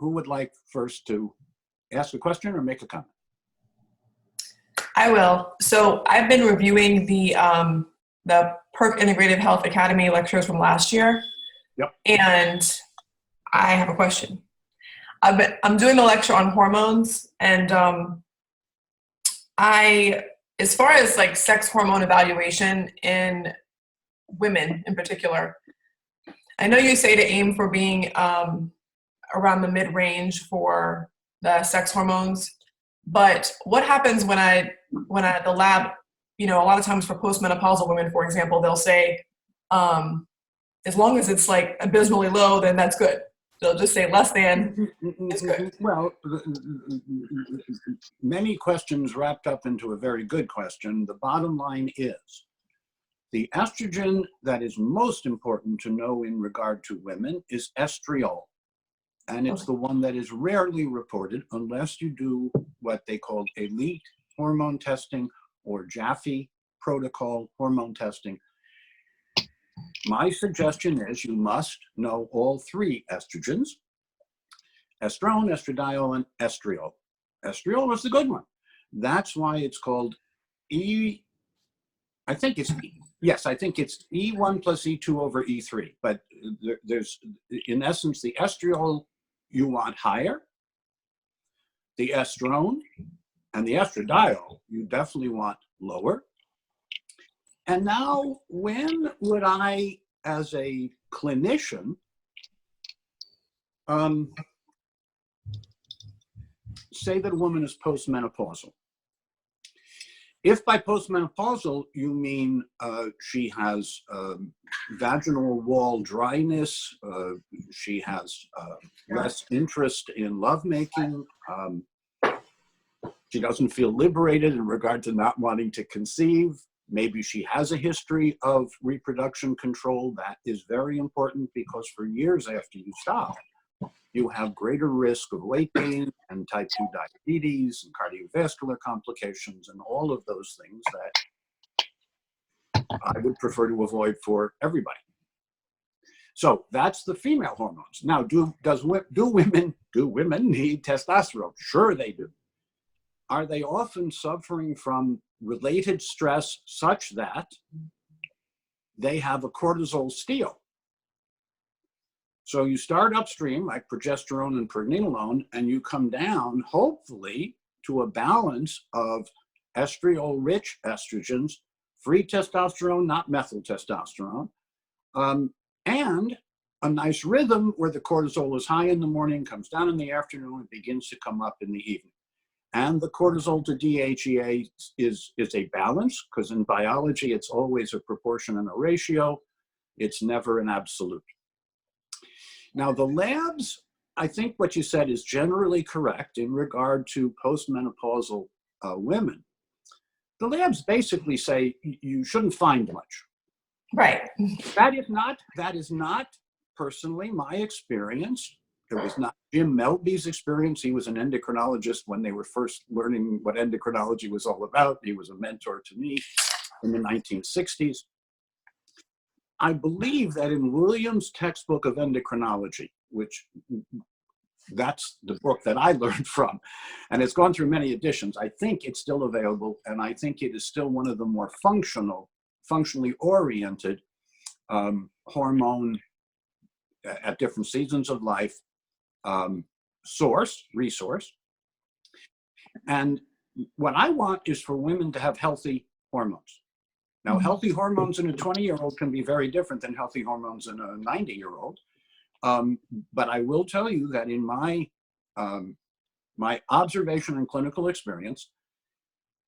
who would like first to ask a question or make a comment? I will. So I've been reviewing the Perk Integrative Health Academy lectures from last year. Yep. And I have a question. I'm doing a lecture on hormones, and as far as like sex hormone evaluation in women in particular, I know you say to aim for being around the mid-range for the sex hormones, but what happens when the lab, a lot of times for postmenopausal women, for example, they'll say, as long as it's like abysmally low, then that's good. They'll just say less than is good. Well, many questions wrapped up into a very good question. The bottom line is the estrogen that is most important to know in regard to women is estriol. And it's the one that is rarely reported unless you do what they call elite hormone testing or Jaffe protocol hormone testing. My suggestion is you must know all three estrogens: estrone, estradiol, and estriol. Estriol is the good one. That's why it's called I think it's E1 plus E2 over E3. But there's, in essence, the estriol you want higher, the estrone and the estradiol you definitely want lower. And now, when would I, as a clinician, say that a woman is postmenopausal? If by postmenopausal you mean she has vaginal wall dryness, she has less interest in lovemaking, she doesn't feel liberated in regard to not wanting to conceive, maybe she has a history of reproduction control, that is very important, because for years after you stop, you have greater risk of weight gain and type 2 diabetes and cardiovascular complications and all of those things that I would prefer to avoid for everybody. So that's the female hormones. Now, do women need testosterone? Sure they do. Are they often suffering from related stress such that they have a cortisol steal? So you start upstream, like progesterone and pregnenolone, and you come down, hopefully, to a balance of estriol-rich estrogens, free testosterone, not methyl testosterone, and a nice rhythm where the cortisol is high in the morning, comes down in the afternoon, and begins to come up in the evening. And the cortisol to DHEA is a balance, because in biology, it's always a proportion and a ratio. It's never an absolute. Now, the labs, I think what you said is generally correct in regard to postmenopausal women. The labs basically say you shouldn't find much. Right. That is not personally my experience. It was not Jim Melby's experience. He was an endocrinologist when they were first learning what endocrinology was all about. He was a mentor to me in the 1960s. I believe that in Williams' textbook of endocrinology, which that's the book that I learned from, and it's gone through many editions, I think it's still available, and I think it is still one of the more functionally oriented hormone at different seasons of life resource. And what I want is for women to have healthy hormones. Now, healthy hormones in a 20-year-old can be very different than healthy hormones in a 90-year-old. But I will tell you that in my observation and clinical experience,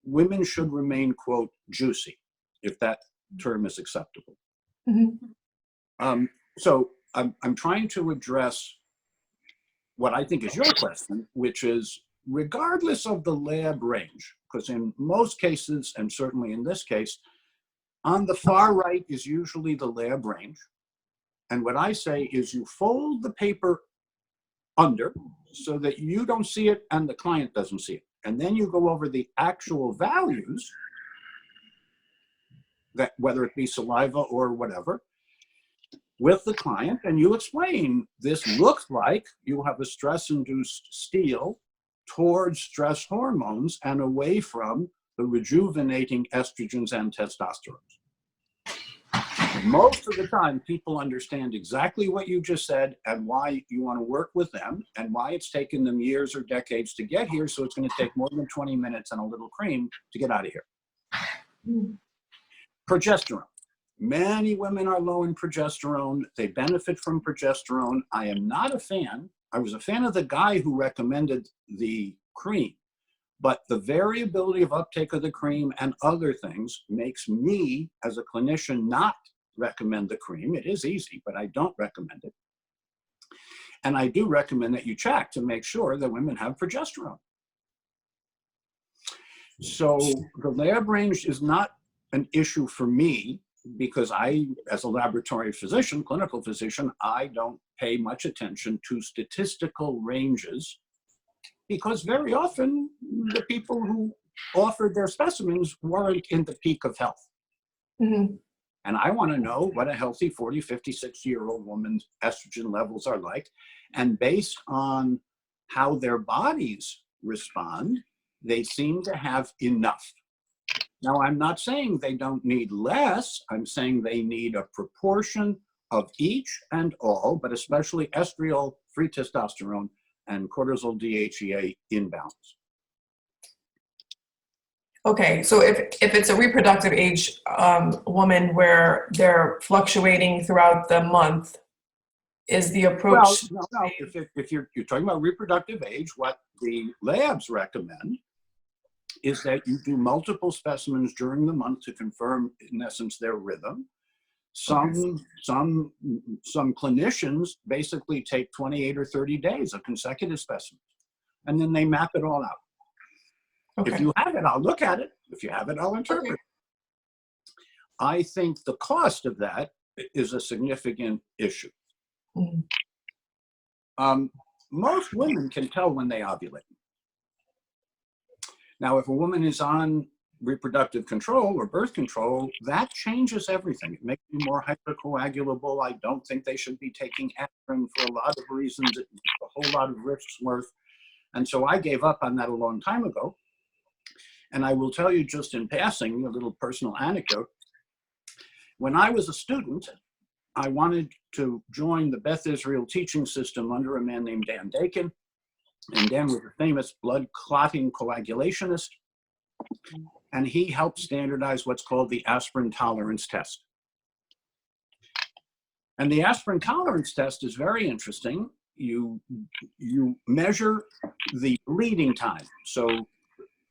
women should remain, quote, juicy, if that term is acceptable. Mm-hmm. So I'm trying to address what I think is your question, which is regardless of the lab range, because in most cases, and certainly in this case, on the far right is usually the lab range. And what I say is you fold the paper under so that you don't see it and the client doesn't see it. And then you go over the actual values, that whether it be saliva or whatever, with the client, and you explain, this looks like you have a stress-induced steal towards stress hormones and away from the rejuvenating estrogens and testosterone. Most of the time, people understand exactly what you just said and why you want to work with them and why it's taken them years or decades to get here. So it's going to take more than 20 minutes and a little cream to get out of here. Progesterone. Many women are low in progesterone. They benefit from progesterone. I am not a fan. I was a fan of the guy who recommended the cream, but the variability of uptake of the cream and other things makes me, as a clinician, not recommend the cream. It is easy, but I don't recommend it. And I do recommend that you check to make sure that women have progesterone. So the lab range is not an issue for me because I, as a laboratory physician, clinical physician, I don't pay much attention to statistical ranges because very often the people who offered their specimens weren't in the peak of health. Mm-hmm. And I want to know what a healthy 40, 50, 60-year-old woman's estrogen levels are like. And based on how their bodies respond, they seem to have enough. Now, I'm not saying they don't need less. I'm saying they need a proportion of each and all, but especially estriol, free testosterone, and cortisol DHEA in balance. Okay, so if it's a reproductive age woman where they're fluctuating throughout the month, is the approach? Well, no. If you're talking about reproductive age, what the labs recommend is that you do multiple specimens during the month to confirm, in essence, their rhythm. Some clinicians basically take 28 or 30 days of consecutive specimens, and then they map it all out. Okay. If you have it, I'll look at it. If you have it, I'll interpret it. I think the cost of that is a significant issue. Mm-hmm. Most women can tell when they ovulate. Now, if a woman is on reproductive control or birth control, that changes everything. It makes you more hypercoagulable. I don't think they should be taking aspirin for a lot of reasons. It's a whole lot of risks worth. And so I gave up on that a long time ago. And I will tell you just in passing, a little personal anecdote. When I was a student, I wanted to join the Beth Israel teaching system under a man named Dan Dakin. And Dan was a famous blood clotting coagulationist. And he helped standardize what's called the aspirin tolerance test. And the aspirin tolerance test is very interesting. You measure the bleeding time. So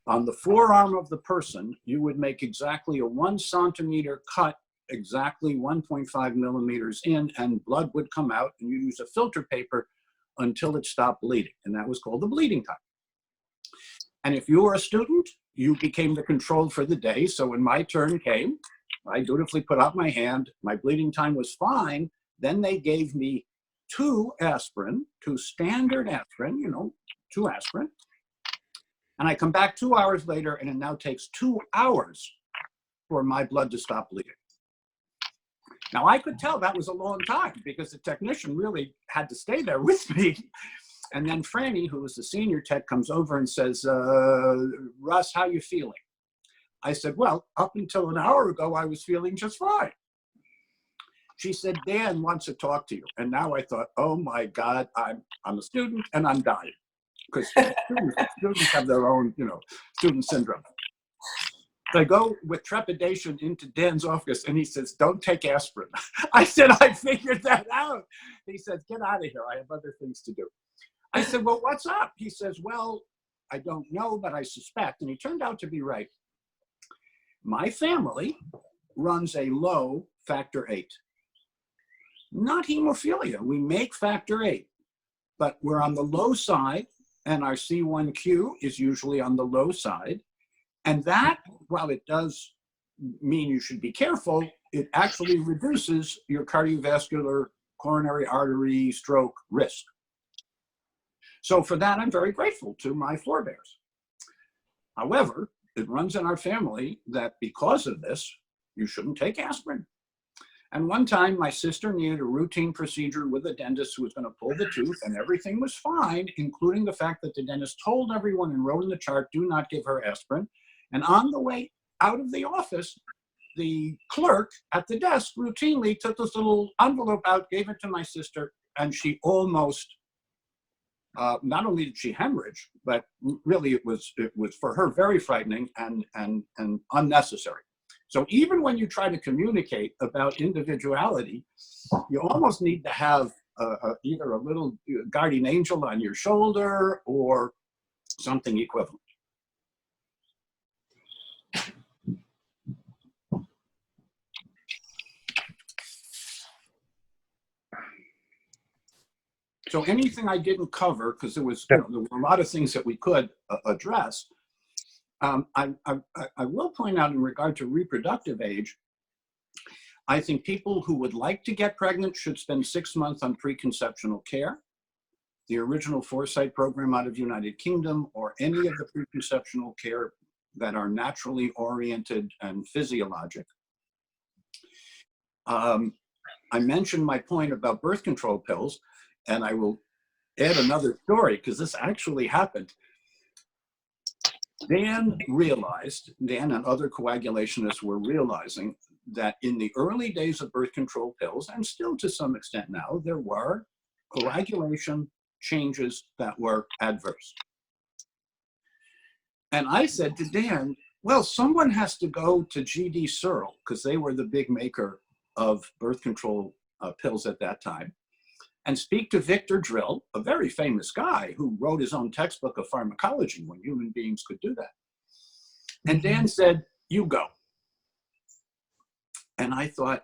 on the forearm of the person, you would make exactly a 1 centimeter cut, exactly 1.5 millimeters in, and blood would come out, and you use a filter paper until it stopped bleeding. And that was called the bleeding time. And if you were a student, you became the control for the day. So when my turn came, I dutifully put out my hand. My bleeding time was fine. Then they gave me 2 aspirin, 2 standard aspirin, 2 aspirin. And I come back 2 hours later, and it now takes 2 hours for my blood to stop bleeding. Now, I could tell that was a long time because the technician really had to stay there with me. And then Franny, who was the senior tech, comes over and says, Russ, how you feeling? I said, well, up until an hour ago, I was feeling just fine. She said, Dan wants to talk to you. And now I thought, oh my God, I'm a student and I'm dying. Because students have their own, student syndrome. So I go with trepidation into Dan's office and he says, don't take aspirin. I said, I figured that out. He said, get out of here. I have other things to do. I said, well, what's up? He says, well, I don't know, but I suspect. And he turned out to be right. My family runs a low factor 8. Not hemophilia. We make factor VIII, but we're on the low side, and our C1q is usually on the low side. And that, while it does mean you should be careful, it actually reduces your cardiovascular, coronary artery, stroke risk. So for that, I'm very grateful to my forebears. However, it runs in our family that because of this, you shouldn't take aspirin. And one time my sister needed a routine procedure with a dentist who was going to pull the tooth, and everything was fine, including the fact that the dentist told everyone and wrote in the chart, do not give her aspirin. And on the way out of the office, the clerk at the desk routinely took this little envelope out, gave it to my sister, and she almost, not only did she hemorrhage, but really it was for her very frightening and unnecessary. So even when you try to communicate about individuality, you almost need to have either a little guardian angel on your shoulder or something equivalent. So anything I didn't cover, because there were a lot of things that we could address, I will point out in regard to reproductive age, I think people who would like to get pregnant should spend 6 months on preconceptional care. The original Foresight program out of United Kingdom, or any of the preconceptional care that are naturally oriented and physiologic. I mentioned my point about birth control pills, and I will add another story because this actually happened. Dan and other coagulationists were realizing that in the early days of birth control pills, and still to some extent now, there were coagulation changes that were adverse. And I said to Dan, well, someone has to go to GD Searle, because they were the big maker of birth control pills at that time, and speak to Victor Drill, a very famous guy who wrote his own textbook of pharmacology when human beings could do that. And Dan said, you go. And I thought,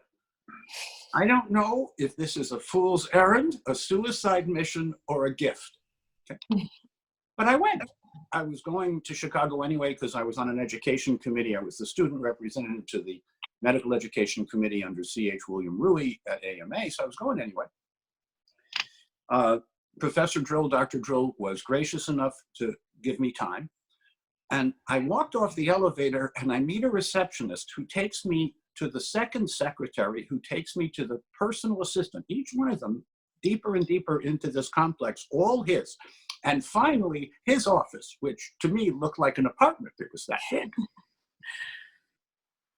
I don't know if this is a fool's errand, a suicide mission, or a gift. Okay. But I went. I was going to Chicago anyway because I was on an education committee. I was the student representative to the medical education committee under C.H. William Rui at AMA, so I was going anyway. Professor Drill, Dr. Drill, was gracious enough to give me time. And I walked off the elevator and I meet a receptionist who takes me to the second secretary, who takes me to the personal assistant, each one of them deeper and deeper into this complex, all his. And finally, his office, which to me looked like an apartment. It was that big.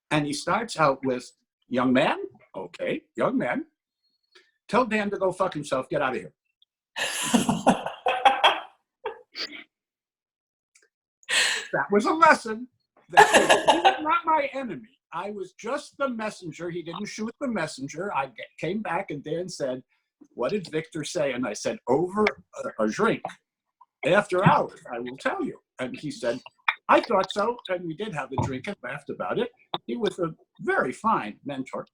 And he starts out with, young man, okay, young man, tell Dan to go fuck himself, get out of here. That was a lesson. That he was not my enemy. I was just the messenger. He didn't shoot the messenger. I came back and Dan said, what did Victor say? And I said, over a drink, after hours, I will tell you. And he said, I thought so. And we did have a drink and laughed about it. He was a very fine mentor.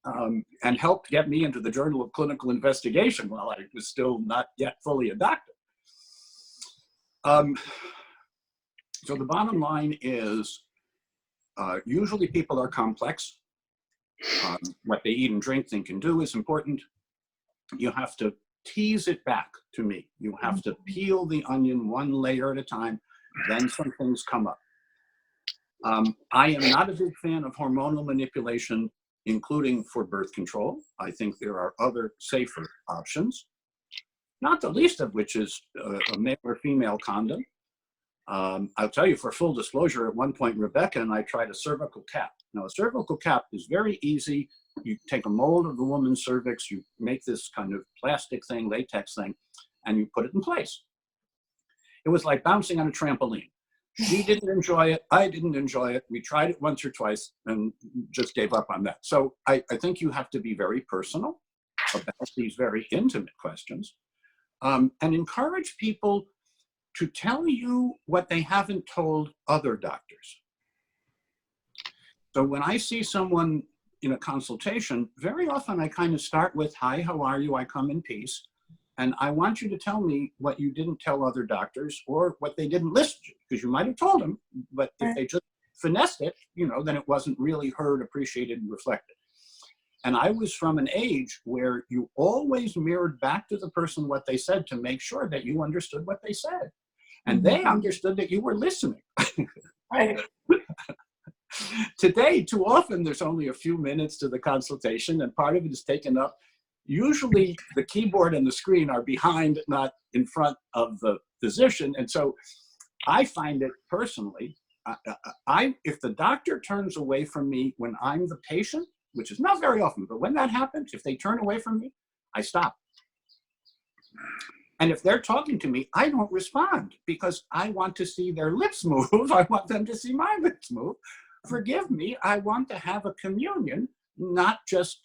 And helped get me into the Journal of Clinical Investigation while I was still not yet fully a doctor. So the bottom line is, usually people are complex. What they eat and drink, think, and do is important. You have to tease it back to me. You have to peel the onion one layer at a time, then some things come up. I am not a big fan of hormonal manipulation, including for birth control. I think there are other safer options, not the least of which is a male or female condom. I'll tell you, for full disclosure, at one point, Rebecca and I tried a cervical cap. Now, a cervical cap is very easy. You take a mold of the woman's cervix, you make this kind of plastic thing, latex thing, and you put it in place. It was like bouncing on a trampoline. She didn't enjoy it. I didn't enjoy it. We tried it once or twice and just gave up on that. So I think you have to be very personal about these very intimate questions, and encourage people to tell you what they haven't told other doctors. So when I see someone in a consultation, very often I kind of start with, hi, how are you? I come in peace. And I want you to tell me what you didn't tell other doctors or what they didn't listen to, because you might have told them, but if they just finessed it, then it wasn't really heard, appreciated, and reflected. And I was from an age where you always mirrored back to the person what they said to make sure that you understood what they said. And they understood that you were listening. Right. Today, too often, there's only a few minutes to the consultation, and part of it is taken up. Usually, the keyboard and the screen are behind, not in front of the physician. And so I find it personally, if the doctor turns away from me when I'm the patient, which is not very often, but when that happens, if they turn away from me, I stop. And if they're talking to me, I don't respond because I want to see their lips move. I want them to see my lips move. Forgive me, I want to have a communion, not just,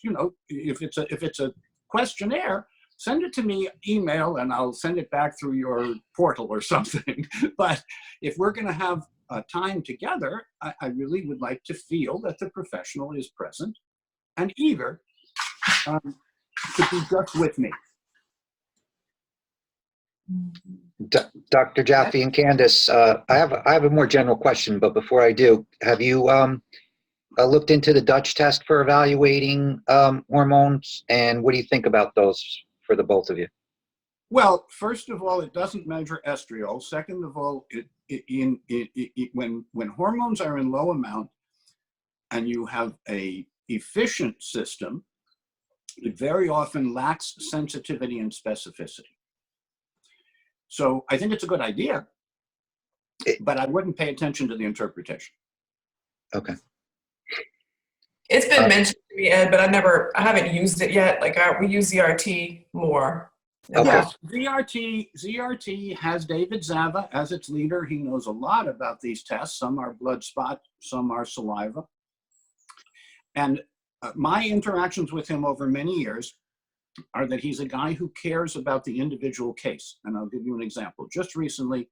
if it's a questionnaire, send it to me email and I'll send it back through your portal or something. But if we're going to have a time together, I really would like to feel that the professional is present and eager to be just with me. Dr. Jaffe and Candace, I have a more general question, but before I do, have you looked into the Dutch test for evaluating hormones, and what do you think about those for the both of you? Well, first of all, it doesn't measure estriol. Second of all, when hormones are in low amount and you have a efficient system, it very often lacks sensitivity and specificity. So I think it's a good idea, but I wouldn't pay attention to the interpretation. Okay. It's been mentioned to me, Ed, but I haven't used it yet. Like we use ZRT more. Okay. Yes, ZRT has David Zava as its leader. He knows a lot about these tests. Some are blood spot, some are saliva. And my interactions with him over many years are that he's a guy who cares about the individual case. And I'll give you an example. Just recently,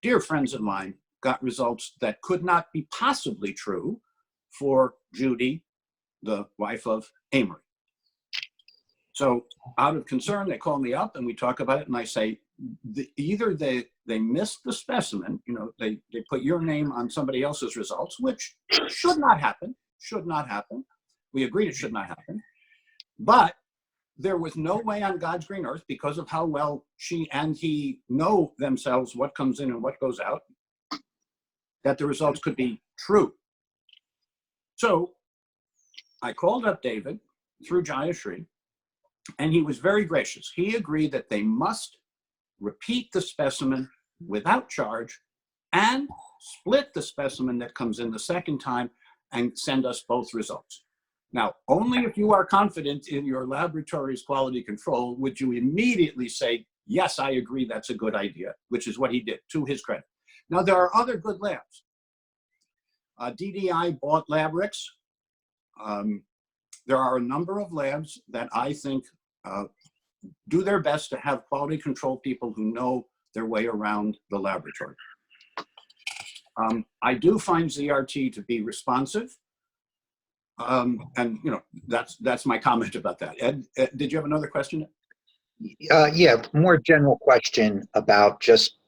dear friends of mine got results that could not be possibly true for Judy, the wife of Amory. So out of concern, they call me up and we talk about it, and I say, either they missed the specimen, they put your name on somebody else's results, which should not happen. We agreed it should not happen. But there was no way on God's green earth, because of how well she and he know themselves, what comes in and what goes out, that the results could be true. So I called up David through Jayashri, and he was very gracious. He agreed that they must repeat the specimen without charge and split the specimen that comes in the second time and send us both results. Now, only if you are confident in your laboratory's quality control would you immediately say, yes, I agree, that's a good idea, which is what he did, to his credit. Now, there are other good labs. DDI bought Labrix. There are a number of labs that I think do their best to have quality control people who know their way around the laboratory. I do find ZRT to be responsive. And that's my comment about that. Ed, did you have another question? Yeah, more general question about just,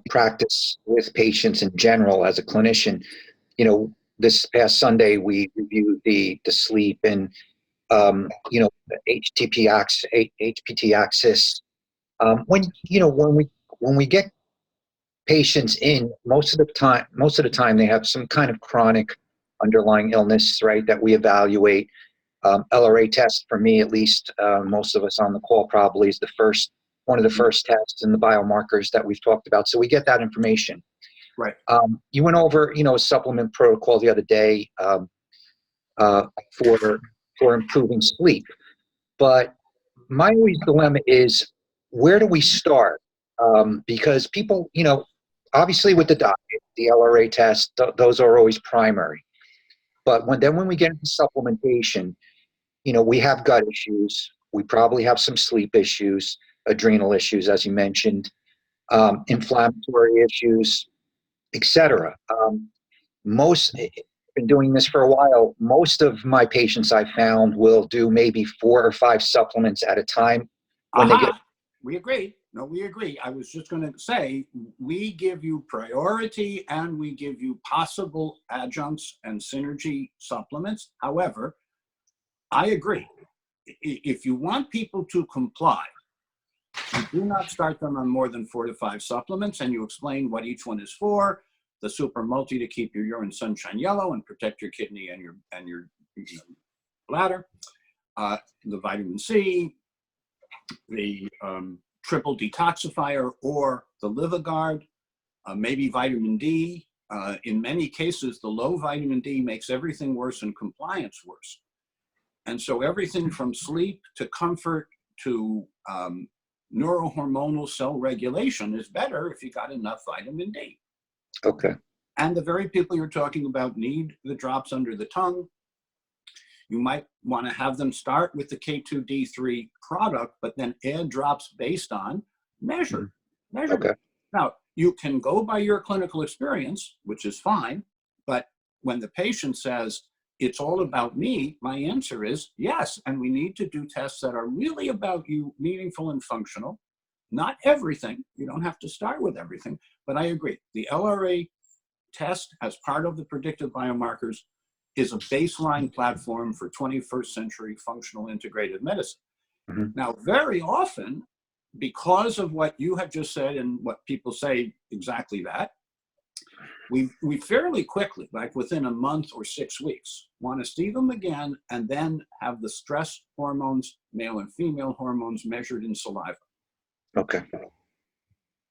practice with patients in general as a clinician. This past Sunday, we reviewed the sleep and, the HPT axis. When we get patients in, most of the time they have some kind of chronic underlying illness, right, that we evaluate. LRA test, for me at least, most of us on the call probably is one of the first tests in the biomarkers that we've talked about. So we get that information. Right. You went over, a supplement protocol the other day for improving sleep. But my always dilemma is, where do we start? Because people, obviously with the diet, the LRA test, those are always primary. But when we get into supplementation, we have gut issues. We probably have some sleep issues, adrenal issues, as you mentioned, inflammatory issues, etc. Been doing this for a while. Most of my patients I found will do maybe 4 or 5 supplements at a time. We agree. No, we agree. I was just going to say, we give you priority and we give you possible adjuncts and synergy supplements. However, I agree. If you want people to comply, you do not start them on more than 4 to 5 supplements, and you explain what each one is for. the super multi to keep your urine sunshine yellow and protect your kidney and your bladder, the vitamin C, the triple detoxifier or the LivaGuard, maybe vitamin D. In many cases, the low vitamin D makes everything worse and compliance worse. And so everything from sleep to comfort to neurohormonal cell regulation is better if you got enough vitamin D. Okay. And the very people you're talking about need the drops under the tongue. You might want to have them start with the K2D3 product, but then add drops based on measured. Okay. Now, you can go by your clinical experience, which is fine, but when the patient says, it's all about me, my answer is yes. And we need to do tests that are really about you, meaningful and functional. Not everything. You don't have to start with everything. But I agree. The LRA test as part of the predictive biomarkers is a baseline platform for 21st century functional integrated medicine. Now, very often, because of what you have just said and what people say exactly that, we fairly quickly, like within a month or 6 weeks, want to see them again and then have the stress hormones, male and female hormones, measured in saliva. Okay.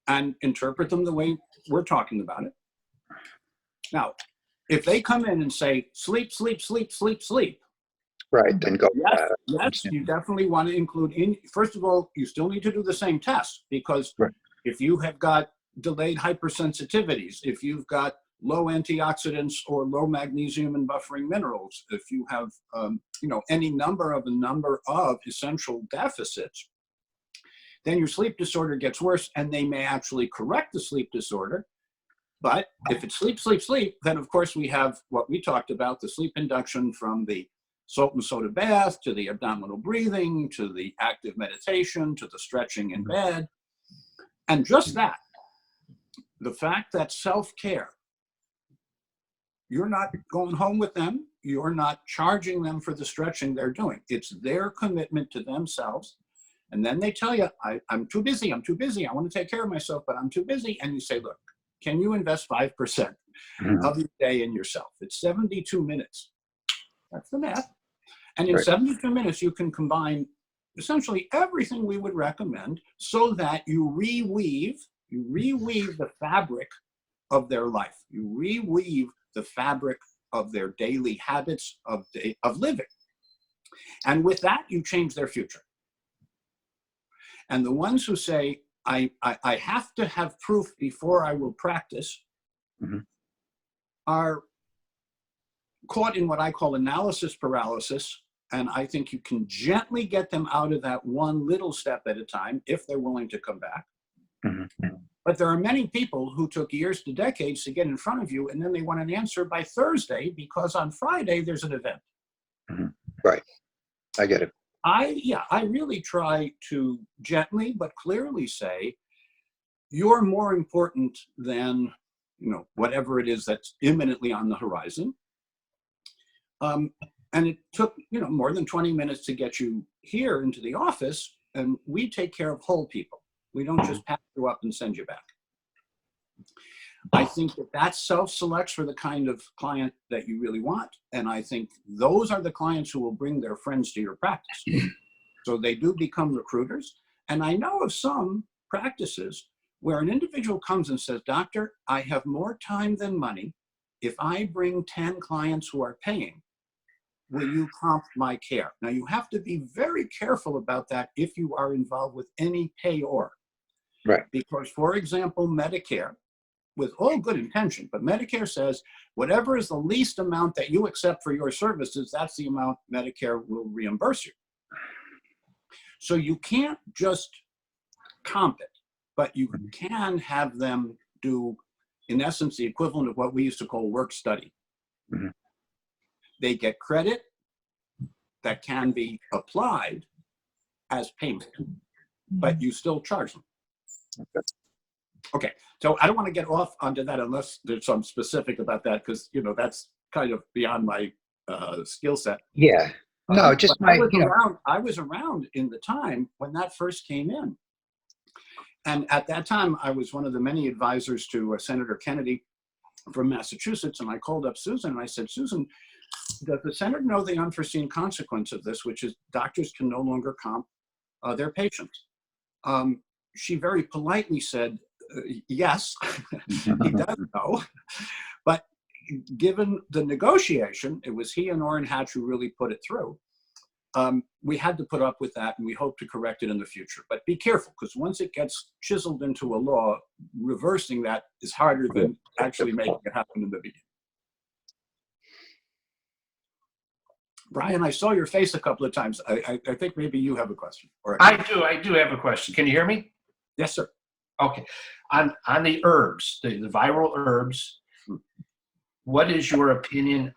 And interpret them the way we're talking about it. Now, if they come in and say, sleep, sleep, sleep, sleep, sleep. Right, then go. Yes, you definitely want to include in, first of all, you still need to do the same test because if you have got delayed hypersensitivities, if you've got low antioxidants or low magnesium and buffering minerals, if you have, any number of essential deficits, then your sleep disorder gets worse and they may actually correct the sleep disorder. But if it's sleep, sleep, sleep, then of course we have what we talked about, the sleep induction from the salt and soda bath to the abdominal breathing, to the active meditation, to the stretching in bed. And just that, the fact that self-care, you're not going home with them, you're not charging them for the stretching they're doing. It's their commitment to themselves. And then they tell you, I'm too busy, I want to take care of myself, but I'm too busy. And you say, look, can you invest 5% of your day in yourself? It's 72 minutes. That's the math. And in 72 minutes, you can combine essentially everything we would recommend so that you reweave the fabric of their life. You reweave the fabric of their daily habits of living. And with that, you change their future. And the ones who say, I have to have proof before I will practice, are caught in what I call analysis paralysis. And I think you can gently get them out of that one little step at a time if they're willing to come back. But there are many people who took years to decades to get in front of you, and then they want an answer by Thursday because on Friday there's an event. Right. I get it. I really try to gently but clearly say, you're more important than, whatever it is that's imminently on the horizon. And it took, more than 20 minutes to get you here into the office, and we take care of whole people. We don't just pack you up and send you back. I think that self-selects for the kind of client that you really want. And I think those are the clients who will bring their friends to your practice. So they do become recruiters. And I know of some practices where an individual comes and says, doctor, I have more time than money. If I bring 10 clients who are paying, will you comp my care? Now you have to be very careful about that if you are involved with any payor. Right. Because, for example, Medicare, with all good intention, but Medicare says whatever is the least amount that you accept for your services, that's the amount Medicare will reimburse you. So you can't just comp it, but you can have them do, in essence, the equivalent of what we used to call work study. They get credit that can be applied as payment, but you still charge them. Okay, so I don't want to get off onto that unless there's some specific about that, because that's kind of beyond my skill set. Yeah, no, just my. I was around in the time when that first came in, and at that time I was one of the many advisors to Senator Kennedy, from Massachusetts, and I called up Susan and I said, Susan, does the center know the unforeseen consequence of this, which is doctors can no longer comp their patients? She very politely said, yes, he does know. But given the negotiation, it was he and Orrin Hatch who really put it through. We had to put up with that, and we hope to correct it in the future. But be careful, because once it gets chiseled into a law, reversing that is harder than actually making it happen in the beginning. Brian, I saw your face a couple of times. I think maybe you have a question. I do have a question. Can you hear me? Yes, sir. Okay. On the herbs, the viral herbs, what is your opinion?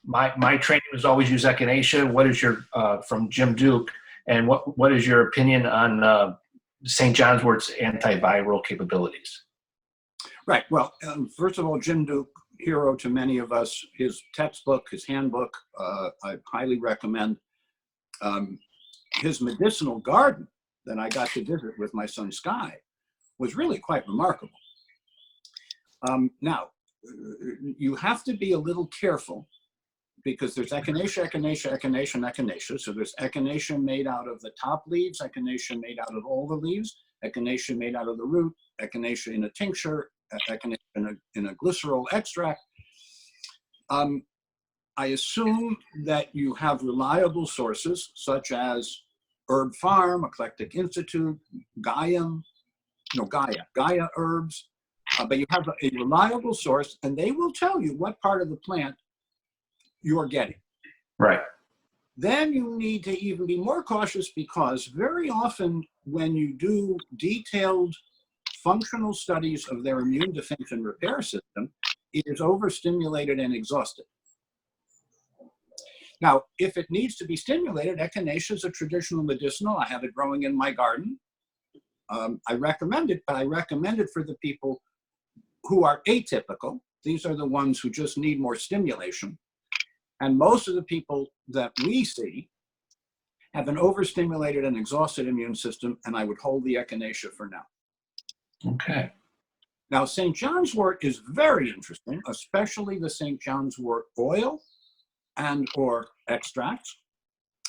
My training was always use echinacea. What is your from Jim Duke, and what is your opinion on St. John's Wort's antiviral capabilities? Right. Well, first of all, Jim Duke, hero to many of us. His textbook, his handbook, I highly recommend. His medicinal garden that I got to visit with my son Sky was really quite remarkable. Now, you have to be a little careful because there's echinacea, echinacea, echinacea, and echinacea. So there's echinacea made out of the top leaves, echinacea made out of all the leaves, echinacea made out of the root, echinacea in a tincture, echinacea in a glycerol extract. I assume that you have reliable sources such as Herb Farm, Eclectic Institute, Gaia herbs. But you have a reliable source, and they will tell you what part of the plant you're getting. Right. Then you need to even be more cautious because very often when you do detailed functional studies of their immune defense and repair system, it is overstimulated and exhausted. Now, if it needs to be stimulated, echinacea is a traditional medicinal. I have it growing in my garden. I recommend it, but I recommend it for the people who are atypical. These are the ones who just need more stimulation. And most of the people that we see have an overstimulated and exhausted immune system, and I would hold the echinacea for now. Okay. Now, St. John's wort is very interesting, especially the St. John's wort oil and or extracts,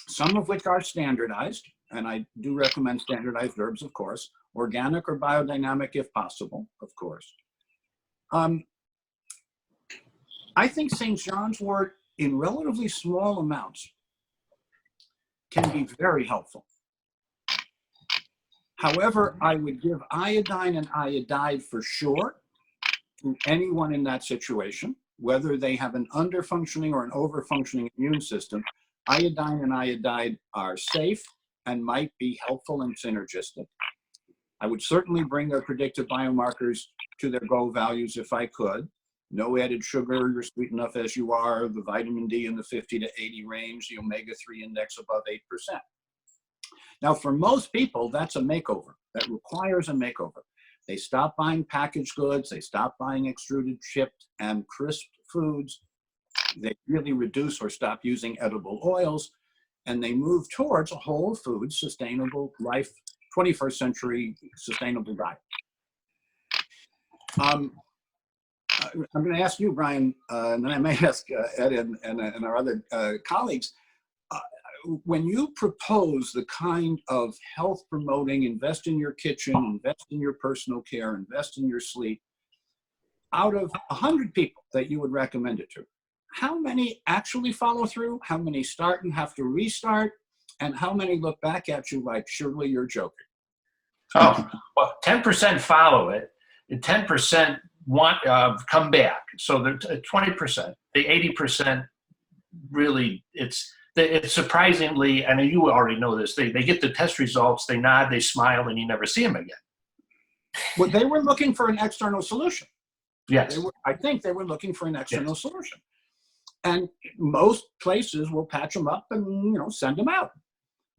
some of which are standardized, and I do recommend standardized herbs, of course, organic or biodynamic if possible, of course. I think St. John's wort in relatively small amounts can be very helpful. However, I would give iodine and iodide for sure to anyone in that situation, whether they have an underfunctioning or an overfunctioning immune system. Iodine and iodide are safe and might be helpful and synergistic. I would certainly bring their predictive biomarkers to their goal values if I could. No added sugar, you're sweet enough as you are, the vitamin D in the 50 to 80 range, the omega-3 index above 8%. Now, for most people, that's a makeover. That requires a makeover. They stop buying packaged goods, they stop buying extruded, chipped, and crisped foods. They really reduce or stop using edible oils, and they move towards a whole food, sustainable life, 21st century sustainable diet. I'm going to ask you, Brian, and then I may ask Ed and our other colleagues, when you propose the kind of health promoting, invest in your kitchen, invest in your personal care, invest in your sleep, out of 100 people that you would recommend it to, how many actually follow through? How many start and have to restart? And how many look back at you like, surely you're joking? Oh, well, 10% follow it, and 10% want come back. So the 20%, the 80% really, it's surprisingly, and you already know this, they get the test results, they nod, they smile, and you never see them again. Well, they were looking for an external solution. Yes. I think they were looking for an external solution. And most places will patch them up and send them out.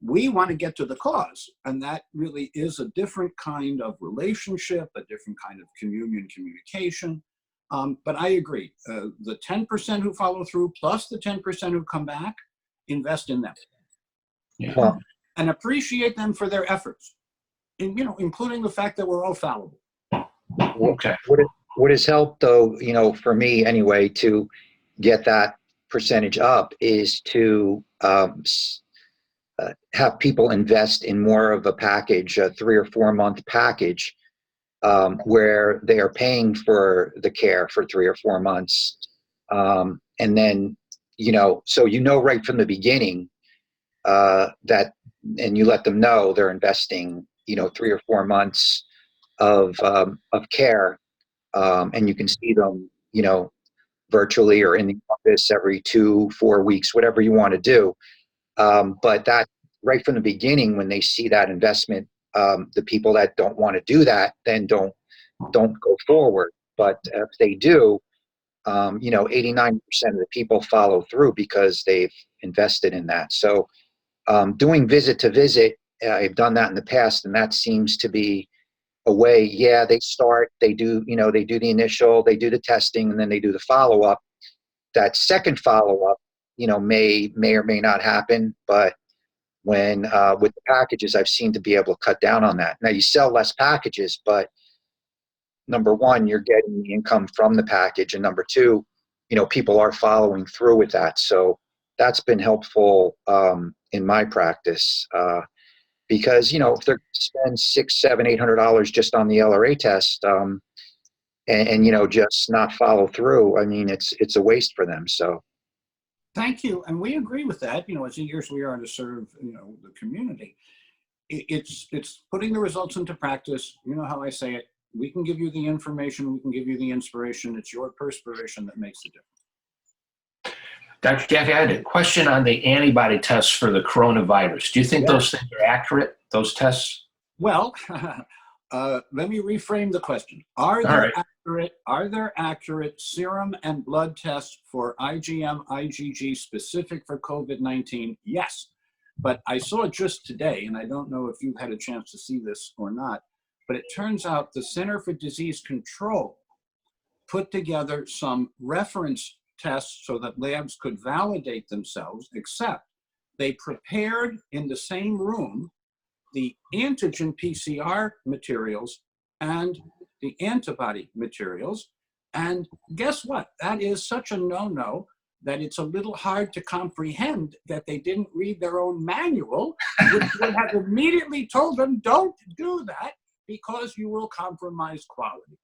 We want to get to the cause, and that really is a different kind of relationship, a different kind of communication. But I agree, the 10% who follow through plus the 10% who come back, invest in them. Yeah. And appreciate them for their efforts, including the fact that we're all fallible. Okay. what has helped though, you know, for me anyway, to get that percentage up is to have people invest in more of a package, a 3 or 4 month package, where they are paying for the care for 3 or 4 months. And then, you know, so you know right from the beginning that, and you let them know they're investing, you know, 3 or 4 months of care, and you can see them, you know, virtually or in the office every 2-4 weeks, whatever you want to do. But that right from the beginning, when they see that investment, the people that don't want to do that then don't go forward. But if they do, you know, 89% of the people follow through because they've invested in that. So doing visit to visit, I've done that in the past, and that seems to be a way. Yeah, they start, they do, you know, they do the initial, they do the testing, and then they do the follow up. That second follow up, you know, may or may not happen, but when with the packages, I've seen to be able to cut down on that. Now you sell less packages, but number one, you're getting the income from the package, and number two, you know, people are following through with that. So that's been helpful in my practice, because, you know, if they're going to spend $600, $700, $800 just on the LRA test, and you know, just not follow through, I mean, it's a waste for them. So Thank you, and we agree with that. You know, as eager as we are to serve, you know, the community, it's putting the results into practice. You know how I say it. We can give you the information. We can give you the inspiration. It's your perspiration that makes the difference. Dr. Jaffe, I had a question on the antibody tests for the coronavirus. Do you think those things are accurate, those tests? Well, let me reframe the question. Are there accurate serum and blood tests for IgM, IgG specific for COVID-19? Yes, but I saw it just today, and I don't know if you've had a chance to see this or not, but it turns out the Center for Disease Control put together some reference tests so that labs could validate themselves, except they prepared in the same room the antigen PCR materials and the antibody materials. And guess what? That is such a no-no that it's a little hard to comprehend that they didn't read their own manual, which would have immediately told them, don't do that because you will compromise quality.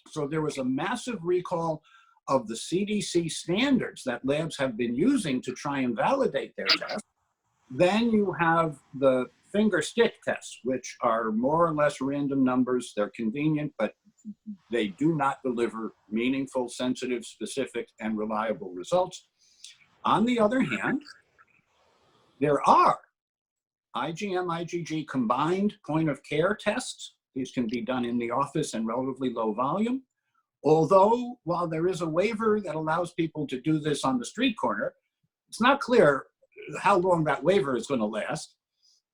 So there was a massive recall of the CDC standards that labs have been using to try and validate their tests. Then you have the finger stick tests, which are more or less random numbers. They're convenient, but they do not deliver meaningful, sensitive, specific, and reliable results. On the other hand, there are IgM, IgG combined point of care tests. These can be done in the office in relatively low volume. Although, while there is a waiver that allows people to do this on the street corner, it's not clear how long that waiver is going to last.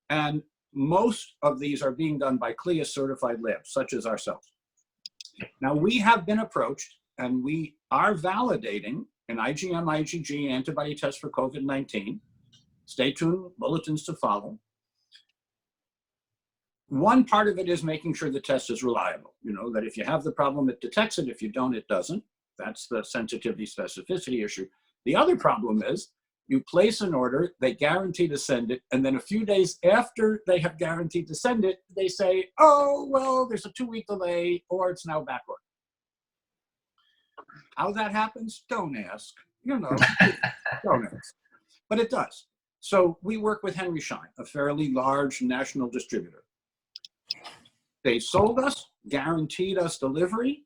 And most of these are being done by CLIA certified labs, such as ourselves. Now, we have been approached, and we are validating an IgM, IgG antibody test for COVID-19. Stay tuned, bulletins to follow. One part of it is making sure the test is reliable. You know, that if you have the problem, it detects it. If you don't, it doesn't. That's the sensitivity specificity issue. The other problem is you place an order, they guarantee to send it, and then a few days after they have guaranteed to send it, they say, oh, well, there's a 2-week delay, or it's now back ordered. How that happens, don't ask. You know, don't ask. But it does. So we work with Henry Schein, a fairly large national distributor. They sold us, guaranteed us delivery,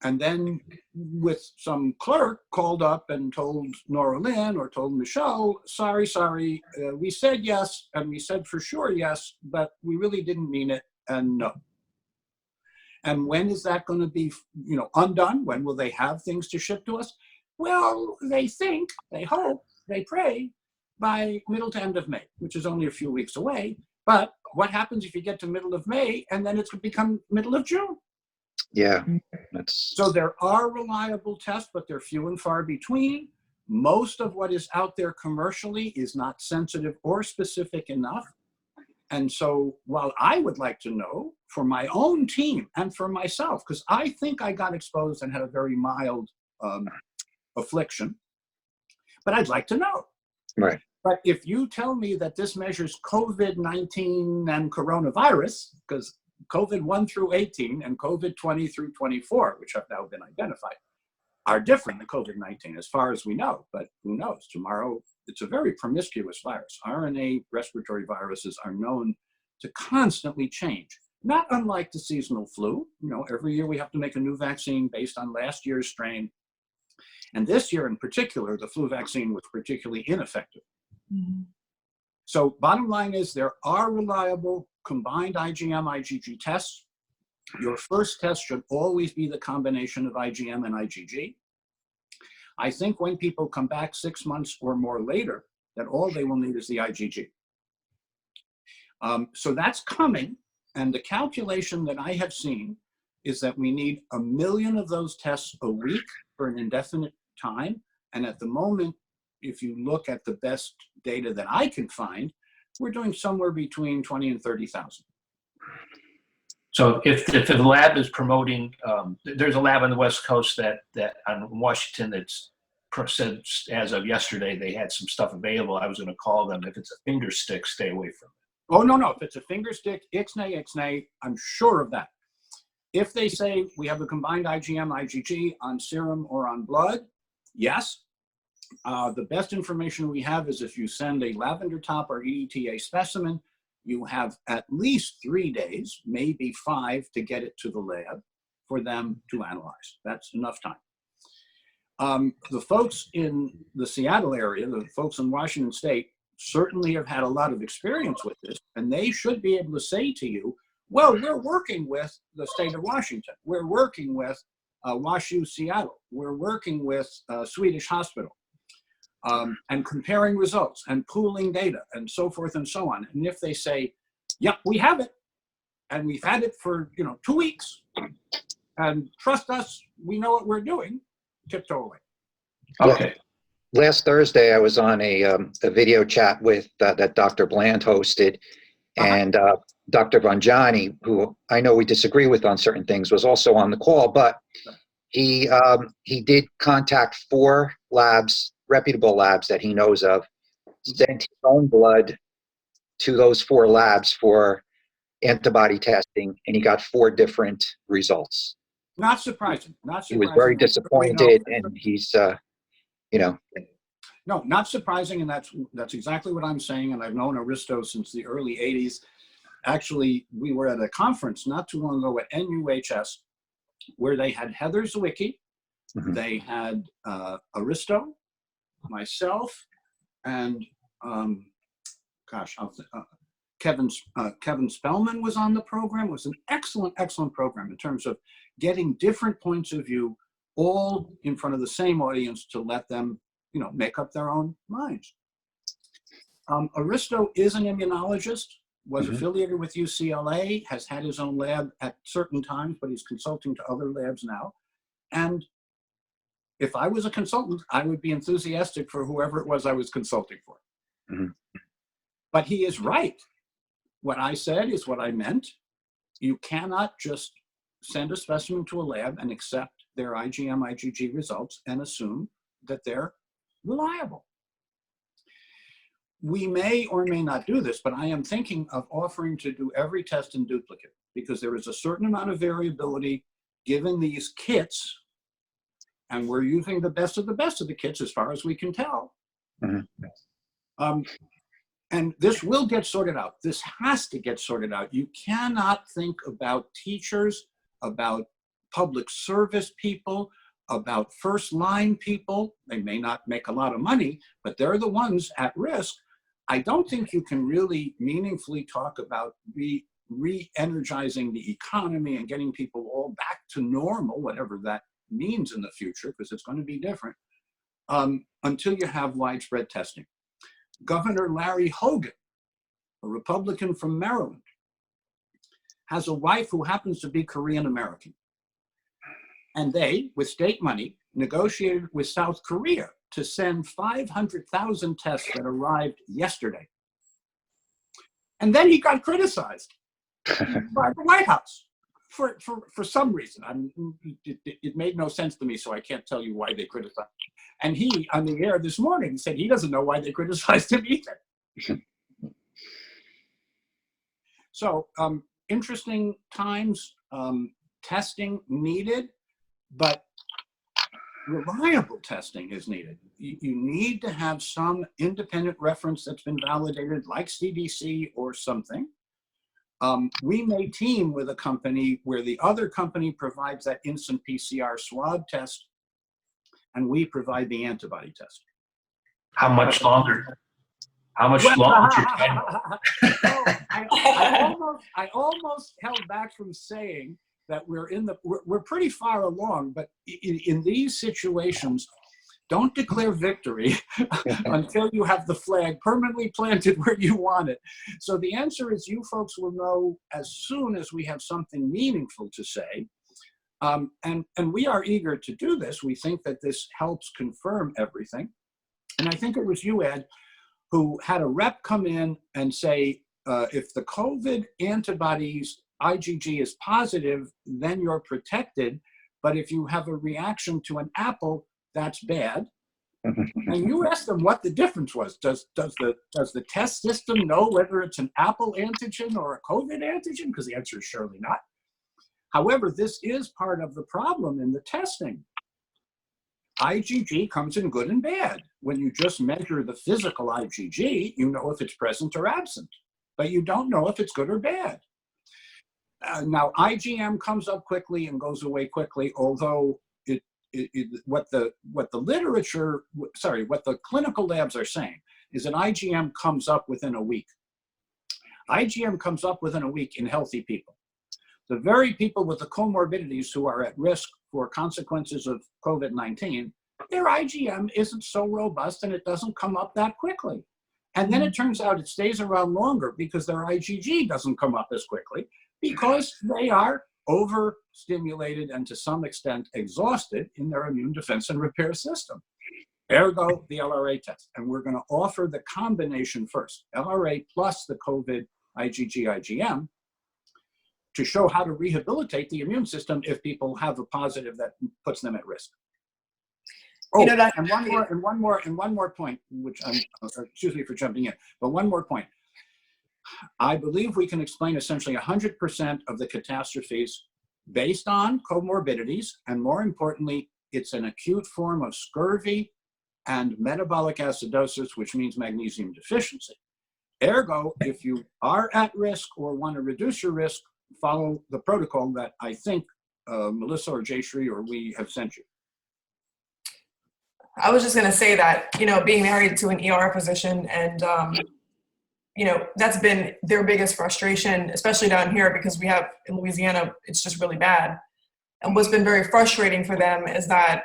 and then with some clerk called up and told Nora Lynn or told Michelle, sorry, we said yes, and we said for sure yes, but we really didn't mean it, and no. And when is that going to be, you know, undone? When will they have things to ship to us? Well, they think, they hope, they pray by middle to end of May, which is only a few weeks away. But what happens if you get to middle of May and then it's become middle of June? yeah, So there are reliable tests, but they're few and far between. Most of what is out there commercially is not sensitive or specific enough. And so while I would like to know for my own team and for myself, because I think I got exposed and had a very mild affliction, but I'd like to know. Right. But if you tell me that this measures COVID-19 and coronavirus, because COVID 1 through 18 and COVID 20 through 24, which have now been identified, are different than COVID-19 as far as we know, but who knows? Tomorrow, it's a very promiscuous virus. RNA respiratory viruses are known to constantly change, not unlike the seasonal flu. You know, every year we have to make a new vaccine based on last year's strain. And this year in particular, the flu vaccine was particularly ineffective. Mm-hmm. So bottom line is there are reliable combined IgM, IgG tests. Your first test should always be the combination of IgM and IgG. I think when people come back 6 months or more later, that all they will need is the IgG. So that's coming, and the calculation that I have seen is that we need 1 million of those tests a week for an indefinite time. And at the moment, if you look at the best data that I can find, we're doing somewhere between 20 and 30,000. So if the lab is promoting, there's a lab on the West Coast that on Washington that's said as of yesterday they had some stuff available. I was going to call them. If it's a finger stick, stay away from it. Oh, no. If it's a finger stick, ixnay, I'm sure of that. If they say we have a combined IgM, IgG on serum or on blood, yes. The best information we have is if you send a lavender top or EDTA specimen, you have at least 3 days, maybe 5, to get it to the lab for them to analyze. That's enough time. The folks in the Seattle area, the folks in Washington State, certainly have had a lot of experience with this, and they should be able to say to you, well, we're working with the state of Washington. We're working with WashU Seattle. We're working with Swedish Hospital. And comparing results and pooling data and so forth and so on. And if they say, yep, we have it, and we've had it for 2 weeks, and trust us, we know what we're doing, tiptoe away. Okay. Last Thursday, I was on a video chat with that Dr. Bland hosted, and Dr. Vanjani, who I know we disagree with on certain things, was also on the call, but he did contact 4 labs, reputable labs that he knows of, sent his own blood to those 4 labs for antibody testing, and he got 4 different results. Not surprising. He was very disappointed, and he's, No, not surprising, and that's exactly what I'm saying, and I've known Aristo since the early 80s. Actually, we were at a conference not too long ago at NUHS where they had Heather Zwicky, they had Aristo, myself, and Kevin Spellman was on the program. It was an excellent program in terms of getting different points of view all in front of the same audience to let them, make up their own minds. Aristo is an immunologist, was affiliated with UCLA, has had his own lab at certain times, but he's consulting to other labs now. And if I was a consultant, I would be enthusiastic for whoever it was I was consulting for. But he is right. What I said is what I meant. You cannot just send a specimen to a lab and accept their IgM, IgG results and assume that they're reliable. We may or may not do this, but I am thinking of offering to do every test in duplicate because there is a certain amount of variability given these kits, and we're using the best of the kits as far as we can tell. And this will get sorted out. This has to get sorted out. You cannot think about teachers, about public service people, about first line people. They may not make a lot of money, but they're the ones at risk. I don't think you can really meaningfully talk about re-energizing the economy and getting people all back to normal, whatever that means in the future, because it's going to be different, until you have widespread testing. Governor Larry Hogan, a Republican from Maryland, has a wife who happens to be Korean American. And they, with state money, negotiated with South Korea to send 500,000 tests that arrived yesterday. And then he got criticized by the White House for some reason. It made no sense to me, so I can't tell you why they criticized. And he, on the air this morning, said he doesn't know why they criticized him either. So interesting times, testing needed, but reliable testing is needed. You need to have some independent reference that's been validated, like CDC or something. We may team with a company where the other company provides that instant PCR swab test, and we provide the antibody test. How much longer? How much longer? So I almost held back from saying that we're pretty far along, but in these situations, don't declare victory until you have the flag permanently planted where you want it. So the answer is you folks will know as soon as we have something meaningful to say. And we are eager to do this. We think that this helps confirm everything. And I think it was you, Ed, who had a rep come in and say, if the COVID antibodies IgG is positive, then you're protected. But if you have a reaction to an apple, that's bad. And you asked them what the difference was. Does the test system know whether it's an apple antigen or a COVID antigen? Because the answer is surely not. However, this is part of the problem in the testing. IgG comes in good and bad. When you just measure the physical IgG, you know if it's present or absent, but you don't know if it's good or bad. Now, IgM comes up quickly and goes away quickly, although what the clinical labs are saying is that IgM comes up within a week. IgM comes up within a week in healthy people. The very people with the comorbidities who are at risk for consequences of COVID-19, their IgM isn't so robust and it doesn't come up that quickly. And then it turns out it stays around longer because their IgG doesn't come up as quickly because they are overstimulated and to some extent exhausted in their immune defense and repair system. Ergo, the LRA test. And we're going to offer the combination first, LRA plus the COVID IgG IgM, to show how to rehabilitate the immune system if people have a positive that puts them at risk. Oh, and one more point, which excuse me for jumping in, but one more point. I believe we can explain essentially 100% of the catastrophes based on comorbidities, and more importantly, it's an acute form of scurvy and metabolic acidosis, which means magnesium deficiency. Ergo, if you are at risk or want to reduce your risk, follow the protocol that I think Melissa or Jayshree or we have sent you. I was just going to say that, being married to an ER physician and, that's been their biggest frustration, especially down here because we have in Louisiana, it's just really bad. And what's been very frustrating for them is that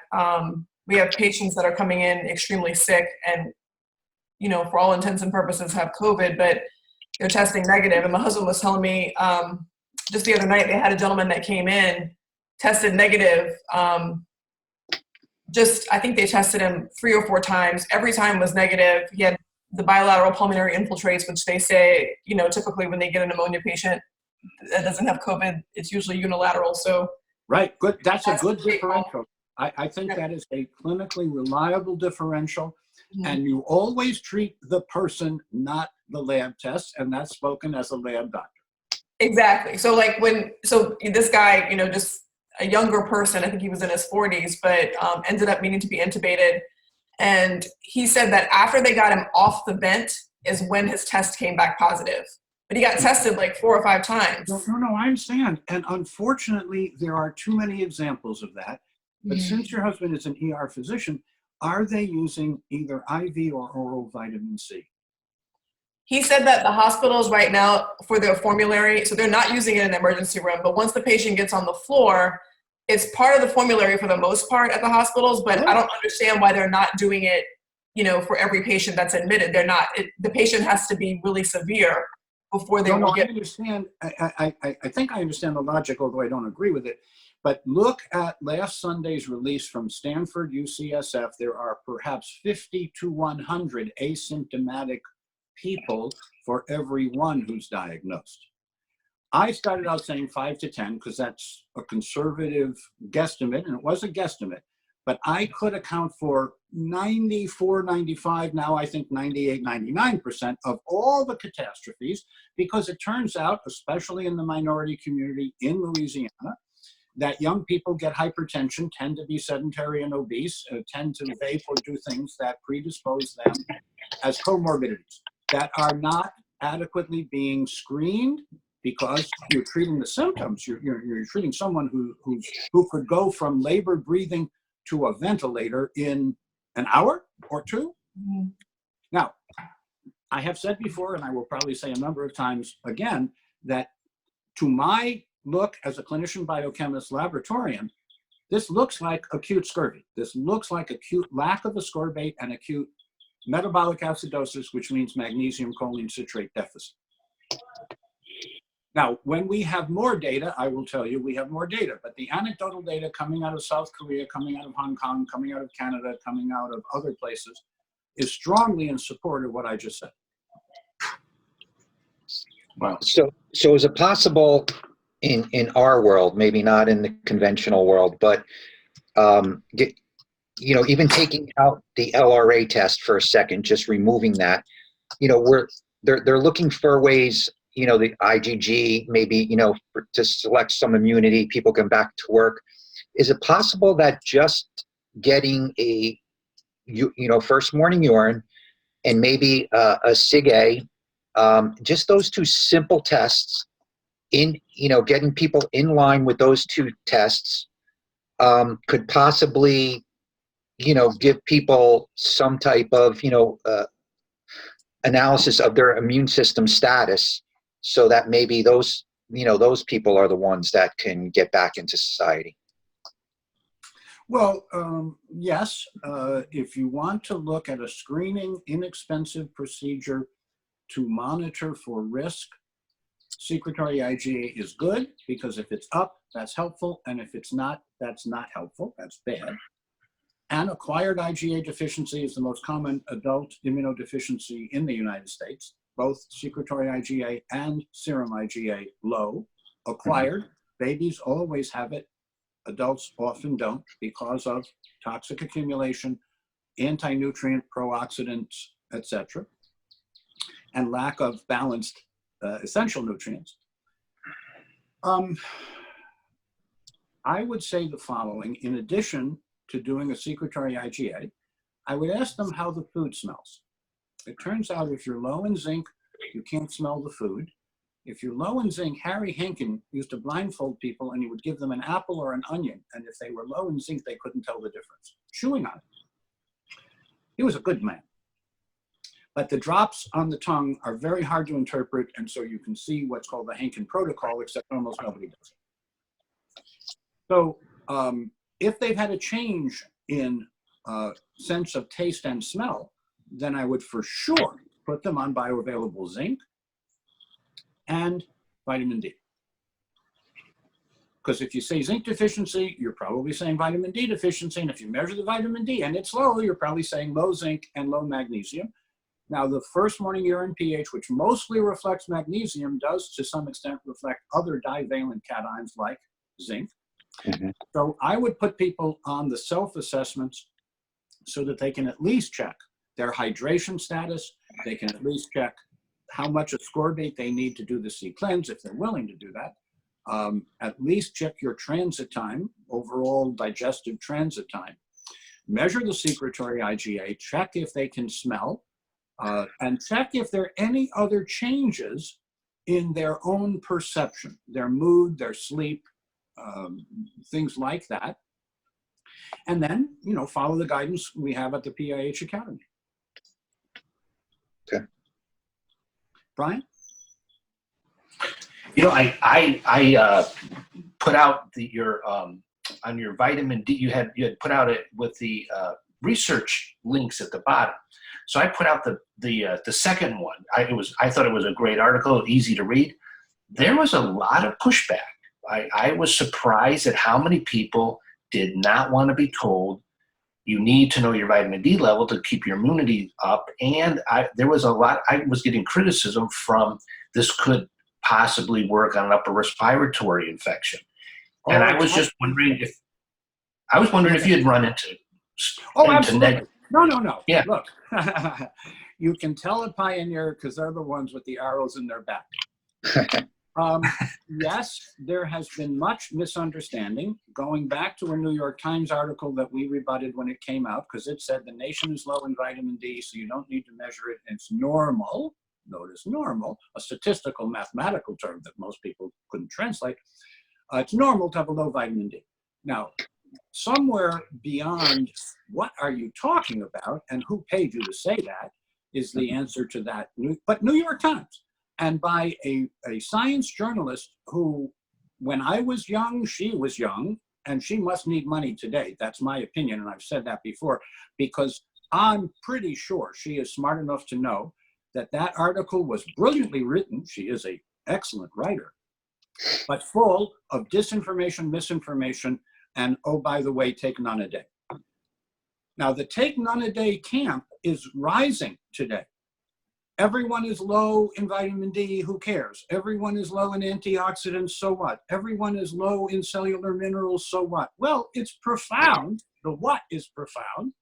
we have patients that are coming in extremely sick and, for all intents and purposes have COVID, but they're testing negative. And my husband was telling me just the other night, they had a gentleman that came in, tested negative. I think they tested him 3 or 4 times. Every time was negative. He had the bilateral pulmonary infiltrates, which they say, typically when they get a pneumonia patient that doesn't have COVID, it's usually unilateral. So right, good. That's a good differential. I think that is a clinically reliable differential. Mm-hmm. And you always treat the person, not the lab test, and that's spoken as a lab doctor. Exactly. So this guy, just a younger person, I think he was in his 40s, but ended up needing to be intubated. And he said that after they got him off the vent is when his test came back positive. But he got tested like 4 or 5 times. No, I understand. And unfortunately, there are too many examples of that. But since your husband is an ER physician, are they using either IV or oral vitamin C? He said that the hospitals right now for their formulary, so they're not using it in the emergency room, but once the patient gets on the floor, it's part of the formulary for the most part at the hospitals, but I don't understand why they're not doing it, for every patient that's admitted. They're not, the patient has to be really severe before they will get. I understand. I think I understand the logic, although I don't agree with it. But look at last Sunday's release from Stanford UCSF. There are perhaps 50 to 100 asymptomatic people for every one who's diagnosed. I started out saying 5 to 10 because that's a conservative guesstimate, and it was a guesstimate, but I could account for 94, 95, now I think 98, 99% of all the catastrophes, because it turns out, especially in the minority community in Louisiana, that young people get hypertension, tend to be sedentary and obese, tend to vape or do things that predispose them as comorbidities that are not adequately being screened, because you're treating the symptoms. You're treating someone who could go from labored breathing to a ventilator in an hour or two. Mhm. Now, I have said before, and I will probably say a number of times again, that to my look as a clinician biochemist laboratorian, this looks like acute scurvy. This looks like acute lack of ascorbate and acute metabolic acidosis, which means magnesium choline citrate deficit. Now, when we have more data, I will tell you we have more data, but the anecdotal data coming out of South Korea, coming out of Hong Kong, coming out of Canada, coming out of other places is strongly in support of what I just said. Wow. So is it possible in our world, maybe not in the conventional world, but even taking out the LRA test for a second, just removing that, they're looking for ways, the IgG, maybe, to select some immunity, people come back to work. Is it possible that just getting a, first morning urine and maybe a SIG-A, just those two simple tests, getting people in line with those two tests could possibly, give people some type of, analysis of their immune system status, so that maybe those people are the ones that can get back into society. Well, yes, if you want to look at a screening, inexpensive procedure to monitor for risk, secretory IgA is good, because if it's up, that's helpful, and if it's not, that's not helpful, that's bad. And acquired IgA deficiency is the most common adult immunodeficiency in the United States, both secretory IgA and serum IgA low. Acquired, babies always have it, adults often don't, because of toxic accumulation, anti-nutrient, pro-oxidants, etc., and lack of balanced essential nutrients. I would say the following: in addition to doing a secretory IgA, I would ask them how the food smells. It turns out if you're low in zinc, you can't smell the food. If you're low in zinc, Harry Henkin used to blindfold people and he would give them an apple or an onion, and if they were low in zinc, they couldn't tell the difference, chewing on it. He was a good man. But the drops on the tongue are very hard to interpret, and so you can see what's called the Henkin protocol, except almost nobody does it. So if they've had a change in sense of taste and smell, then I would for sure put them on bioavailable zinc and vitamin D. Because if you say zinc deficiency, you're probably saying vitamin D deficiency, and if you measure the vitamin D and it's low, you're probably saying low zinc and low magnesium. Now, the first morning urine pH, which mostly reflects magnesium, does to some extent reflect other divalent cations like zinc. Mm-hmm. So I would put people on the self-assessments so that they can at least check their hydration status. They can at least check how much ascorbate they need to do the C-cleanse, if they're willing to do that. At least check your transit time, overall digestive transit time. Measure the secretory IgA, check if they can smell, and check if there are any other changes in their own perception, their mood, their sleep, things like that. And then, follow the guidance we have at the PIH Academy. Okay. Brian? I put out your on your vitamin D. You had put out it with the research links at the bottom. So I put out the second one. I thought it was a great article, easy to read. There was a lot of pushback. I was surprised at how many people did not want to be told you need to know your vitamin D level to keep your immunity up. And there was a lot, I was getting criticism from this could possibly work on an upper respiratory infection. And I was just wondering if you had run into absolutely. No. Yeah. Look, you can tell a pioneer because they're the ones with the arrows in their back. Yes, there has been much misunderstanding. Going back to a New York Times article that we rebutted when it came out, because it said the nation is low in vitamin D, so you don't need to measure it. It's normal. Notice normal, a statistical mathematical term that most people couldn't translate. It's normal to have a low vitamin D. Now, somewhere beyond what are you talking about and who paid you to say that is the answer to that. But New York Times, and by a science journalist who, when I was young, she was young, and she must need money today. That's my opinion, and I've said that before, because I'm pretty sure she is smart enough to know that that article was brilliantly written. She is an excellent writer, but full of disinformation, misinformation, and, oh, by the way, take none a day. Now, the take none a day camp is rising today. Everyone is low in vitamin D, who cares? Everyone is low in antioxidants, so what? Everyone is low in cellular minerals, so what? Well, it's profound. The what is profound,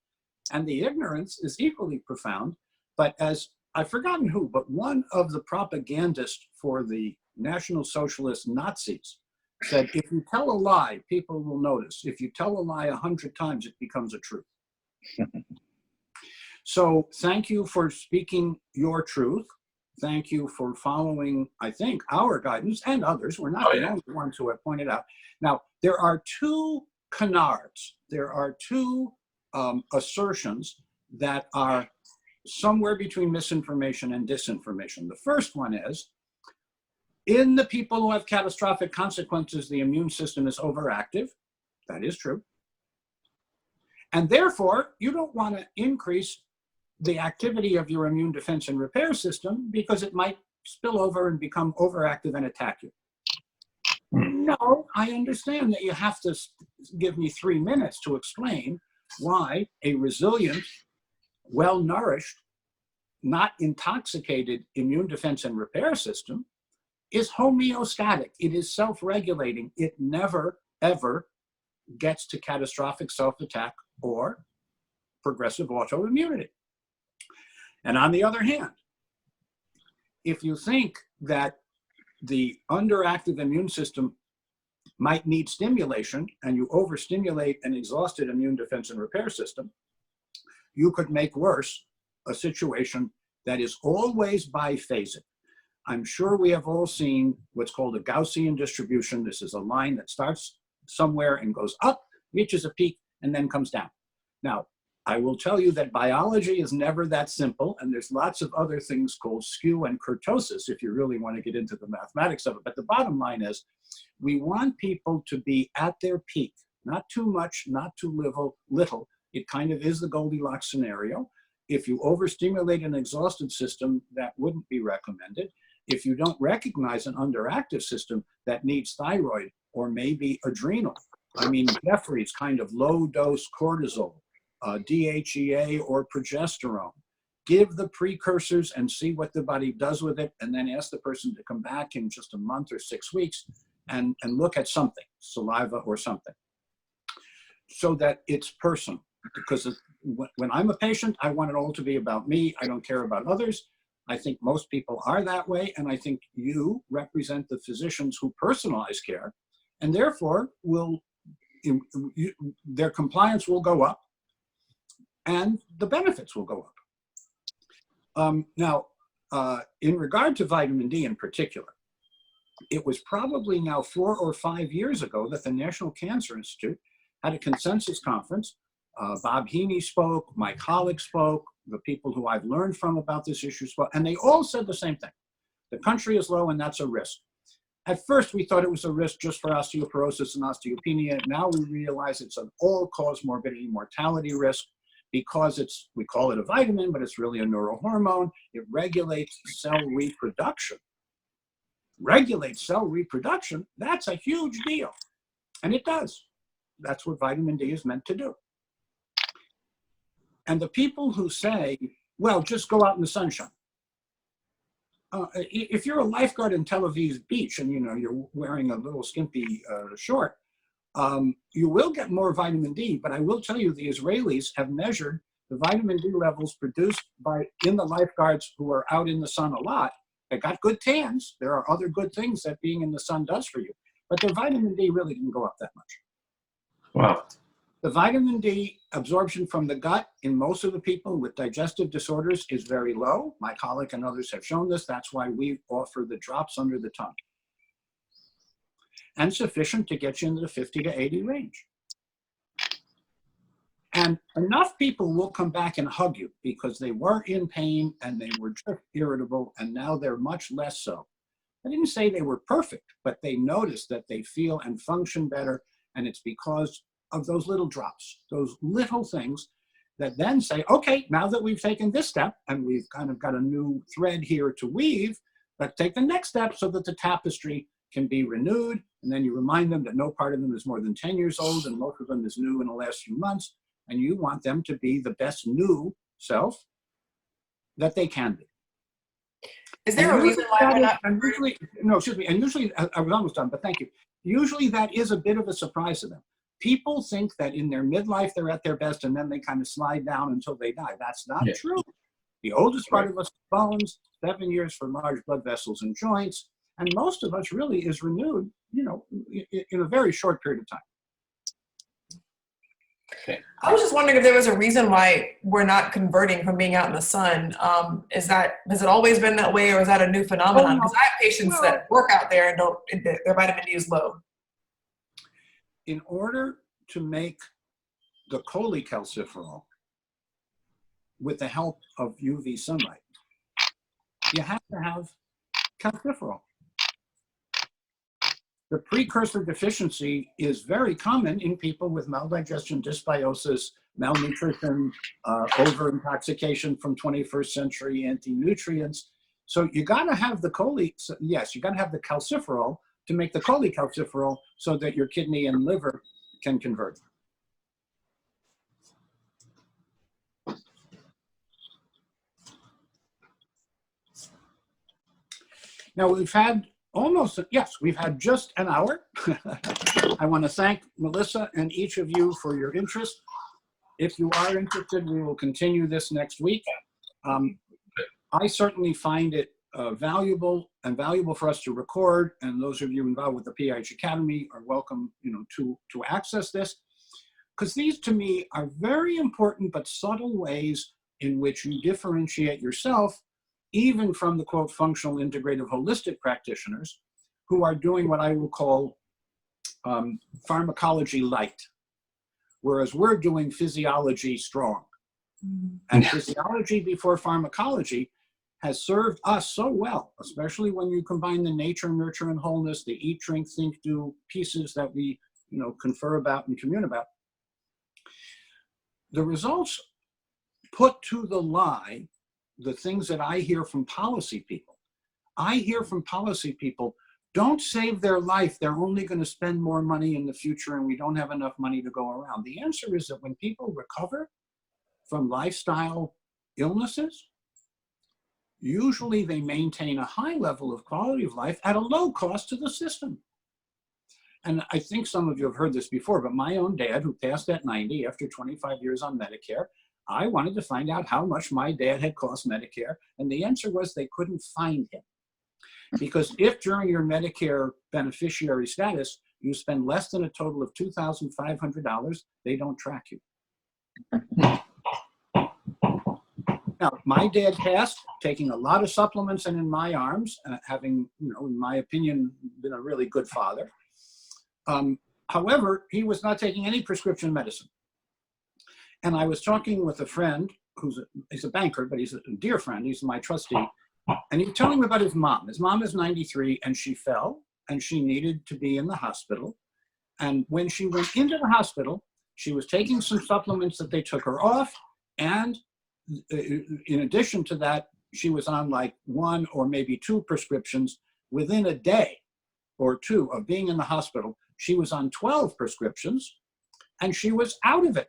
and the ignorance is equally profound. But as I've forgotten who, but one of the propagandists for the National Socialist Nazis said, if you tell a lie, people will notice. If you tell a lie 100 times, it becomes a truth. So thank you for speaking your truth. Thank you for following, I think, our guidance and others. We're not the only ones who have pointed out. Now, there are two canards. There are two assertions that are somewhere between misinformation and disinformation. The first one is, in the people who have catastrophic consequences, the immune system is overactive. That is true. And therefore, you don't want to increase the activity of your immune defense and repair system because it might spill over and become overactive and attack you. No, I understand that you have to give me 3 minutes to explain why a resilient, well-nourished, not intoxicated immune defense and repair system is homeostatic. It is self-regulating. It never, ever gets to catastrophic self-attack or progressive autoimmunity. And on the other hand, if you think that the underactive immune system might need stimulation and you overstimulate an exhausted immune defense and repair system, you could make worse a situation that is always biphasic. I'm sure we have all seen what's called a Gaussian distribution. This is a line that starts somewhere and goes up, reaches a peak, and then comes down. Now, I will tell you that biology is never that simple, and there's lots of other things called skew and kurtosis if you really want to get into the mathematics of it. But the bottom line is, we want people to be at their peak, not too much, not too little. It kind of is the Goldilocks scenario. If you overstimulate an exhausted system, that wouldn't be recommended. If you don't recognize an underactive system that needs thyroid or maybe adrenal, I mean, Jeffrey's kind of low dose cortisol, DHEA or progesterone. Give the precursors and see what the body does with it, and then ask the person to come back in just a month or 6 weeks and look at something, saliva or something, so that it's personal. Because when I'm a patient, I want it all to be about me. I don't care about others. I think most people are that way, and I think you represent the physicians who personalize care, and therefore their compliance will go up, and the benefits will go up. Now, in regard to vitamin D in particular, it was probably now 4 or 5 years ago that the National Cancer Institute had a consensus conference. Bob Heaney spoke, my colleagues spoke, the people who I've learned from about this issue spoke, and they all said the same thing. The country is low and that's a risk. At first, we thought it was a risk just for osteoporosis and osteopenia. Now we realize it's an all-cause morbidity mortality risk because we call it a vitamin, but it's really a neurohormone. It regulates cell reproduction. Regulates cell reproduction, that's a huge deal. And it does. That's what vitamin D is meant to do. And the people who say, well, just go out in the sunshine. If you're a lifeguard in Tel Aviv's beach and you're wearing a little skimpy short, you will get more vitamin D. But I will tell you, the Israelis have measured the vitamin D levels produced in the lifeguards who are out in the sun a lot. They got good tans. There are other good things that being in the sun does for you, but their vitamin D really didn't go up that much. Wow. The vitamin D absorption from the gut in most of the people with digestive disorders is very low. My colleague and others have shown this. That's why we offer the drops under the tongue. And sufficient to get you into the 50 to 80 range. And enough people will come back and hug you because they were in pain and they were just irritable, and now they're much less so. I didn't say they were perfect, but they notice that they feel and function better, and it's because of those little drops, those little things that then say, okay, now that we've taken this step and we've kind of got a new thread here to weave, let's take the next step so that the tapestry can be renewed. And then you remind them that no part of them is more than 10 years old and most of them is new in the last few months. And you want them to be the best new self that they can be. Is there a reason why we're not? And usually, no, excuse me. And usually, I was almost done, but thank you. Usually that is a bit of a surprise to them. People think that in their midlife, they're at their best and then they kind of slide down until they die. That's not true. The oldest part of us is bones, 7 years for large blood vessels and joints. And most of us really is renewed, in a very short period of time. Okay. I was just wondering if there was a reason why we're not converting from being out in the sun. Has it always been that way, or is that a new phenomenon? Because I have patients that work out there and their vitamin D is low. In order to make the cholecalciferol with the help of UV sunlight, you have to have calciferol. The precursor deficiency is very common in people with maldigestion, dysbiosis, malnutrition, over-intoxication from 21st century anti-nutrients. So you got to have the you got to have the calciferol to make the cholecalciferol so that your kidney and liver can convert. Now we've had we've had just an hour. I want to thank Melissa and each of you for your interest. If you are interested, we will continue this next week. I certainly find it valuable for us to record, and those of you involved with the PIH Academy are welcome, to access this, because these to me are very important but subtle ways in which you differentiate yourself, even from the quote functional integrative holistic practitioners who are doing what I will call pharmacology light, whereas we're doing physiology strong. And physiology before pharmacology has served us so well, especially when you combine the nature, nurture, and wholeness, the eat, drink, think, do pieces that we confer about and commune about. The results put to the lie the things that I hear from policy people. I hear from policy people, don't save their life. They're only going to spend more money in the future and we don't have enough money to go around. The answer is that when people recover from lifestyle illnesses, usually they maintain a high level of quality of life at a low cost to the system. And I think some of you have heard this before, but my own dad, who passed at 90 after 25 years on Medicare, I wanted to find out how much my dad had cost Medicare, and the answer was they couldn't find him. Because if during your Medicare beneficiary status, you spend less than a total of $2,500, they don't track you. Now, my dad passed taking a lot of supplements and in my arms, having, in my opinion, been a really good father. However, he was not taking any prescription medicine. And I was talking with a friend he's a banker, but he's a dear friend. He's my trustee. And he was telling me about his mom. His mom is 93 and she fell and she needed to be in the hospital. And when she went into the hospital, she was taking some supplements that they took her off. And in addition to that, she was on like 1 or maybe 2 prescriptions. Within a day or 2 of being in the hospital, she was on 12 prescriptions and she was out of it.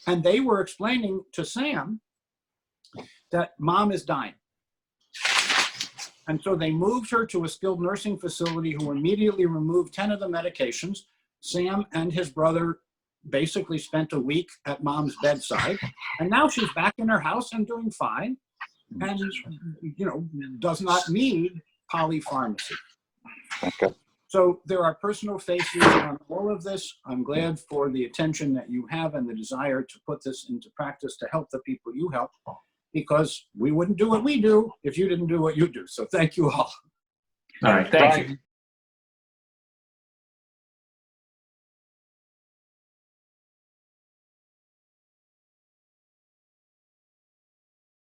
And they were explaining to Sam that mom is dying. And so they moved her to a skilled nursing facility who immediately removed 10 of the medications. Sam and his brother basically spent a week at mom's bedside. And now she's back in her house and doing fine. And, you know, does not need polypharmacy. Okay. So there are personal faces on all of this. I'm glad for the attention that you have and the desire to put this into practice to help the people you help, because we wouldn't do what we do if you didn't do what you do. So thank you all. All right, thank you.